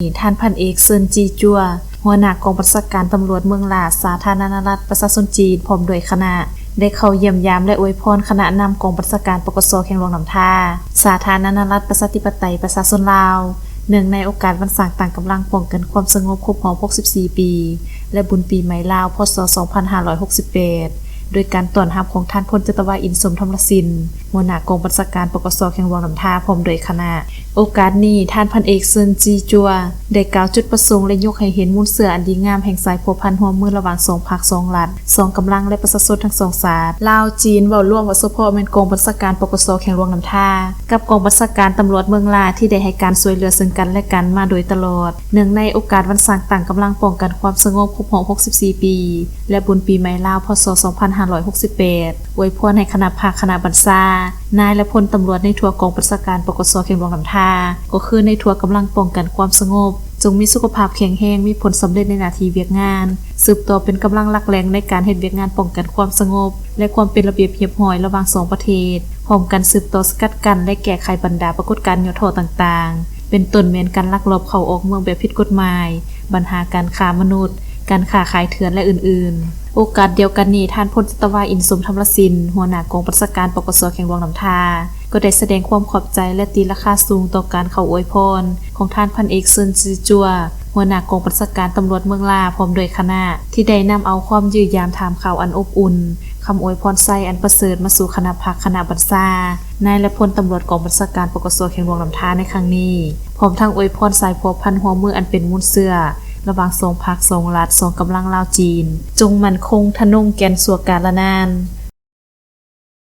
ท่านพันเอกเซินจีจัวหัวหน้ากองบัญชาการตำรวจเมืองลาสาธารณรัฐประชาชนจีนพร้อมด้วยคณะได้เข้าเยี่ยมยามและอวยพรคณะนำกองบัญชาการปกส.แข่งหลวงน้ำท่าสาธารณรัฐประชาธิปไตยประชาชนลาวเนื่องในโอกาสวันสร้างต่างกำลังป้องกันความสงบครบรอบ64 ปีและบุญปีใหม่ลาวพ.ศ. 2568โดยการต้อนรับของท่านพลจัตวาอินสมธรรมสินหัวหน้ากองบัญชาการปกส.แข่งหลวงน้ำท่าพร้อมด้วยคณะโอกาสนี้ท่านพันเอกเซินจีจัวได้กล่าวจุดประสงค์และยกให้เห็นมูลเสืออันดีงามแห่งสายพัวพันร่วมมือระหว่าง2ภาค2รัฐ2กำลังและประชาชนทั้ง2ชาติลาวจีนเว้าร่วมว่าเฉพาะแม่นกองบัญชาการปกส.แข่งหลวงน้ำท่ากับกองบัญชาการตำรวจเมืองลาที่ได้ให้การช่วยเหลือซึ่งกันและกันมาโดยตลอดเนื่องในโอกาสวันสร้างต่างกำลังป้องกันความสงบครบรอบ64 ปีและบุญปีใหม่ลาวพ.ศ. 2568อวยพรให้คณะภาคคณะบัญชานายและพลตำรวจในทั่วกองบัญชาการปกส.แข่งหลวงน้ำท่าก็คือในทั่วกำลังป้องกันความสงบจงมีสุขภาพแข็งแรงมีผลสำเร็จในหน้าที่เวียกงานสืบต่อเป็นกำลังหลักแหล่งในการเฮ็ดเวียกงานป้องกันความสงบและความเป็นระเบียบเรียบร้อยระหว่าง2ประเทศพร้อมกันสืบต่อสกัดกั้นและแก้ไขบรรดาปรากฏการณ์ย่อท้อต่างๆเป็นต้นแม่นการลักลอบเข้าออกเมืองแบบผิดกฎหมายปัญหาการค้ามนุษย์การค้าขายเถื่อนและอื่นๆโอกาสเดียวกันนี้ท่านพลจัตวาอินสมธรรมสินหัวหน้ากองบัญชาการปกส.แข่งหลวงน้ำท่าก็ได้แสดงความขอบใจและตีราคาสูงต่อการเข้าอวยพรของท่านพันเอกเซินจีจัวหัวหน้ากองบัญชาการตำรวจเมืองลาพร้อมด้วยคณะที่ได้นำเอาความยื้อยามถามข่าวอันอบอุ่นคำอวยพรใส่อันประเสริฐมาสู่คณะพักคณะบัญชานายและพลตำรวจกองบัญชาการปกส.แข่งหลวงน้ำท่าในครั้งนี้พร้อมทั้งอวยพรสายพัวพันหัวมืออันเป็นมูลเสือระหว่าง2ภาค2รัฐ2กำลังลาวจีนจงมั่นคงทะนงแก่นสัวกาลนาน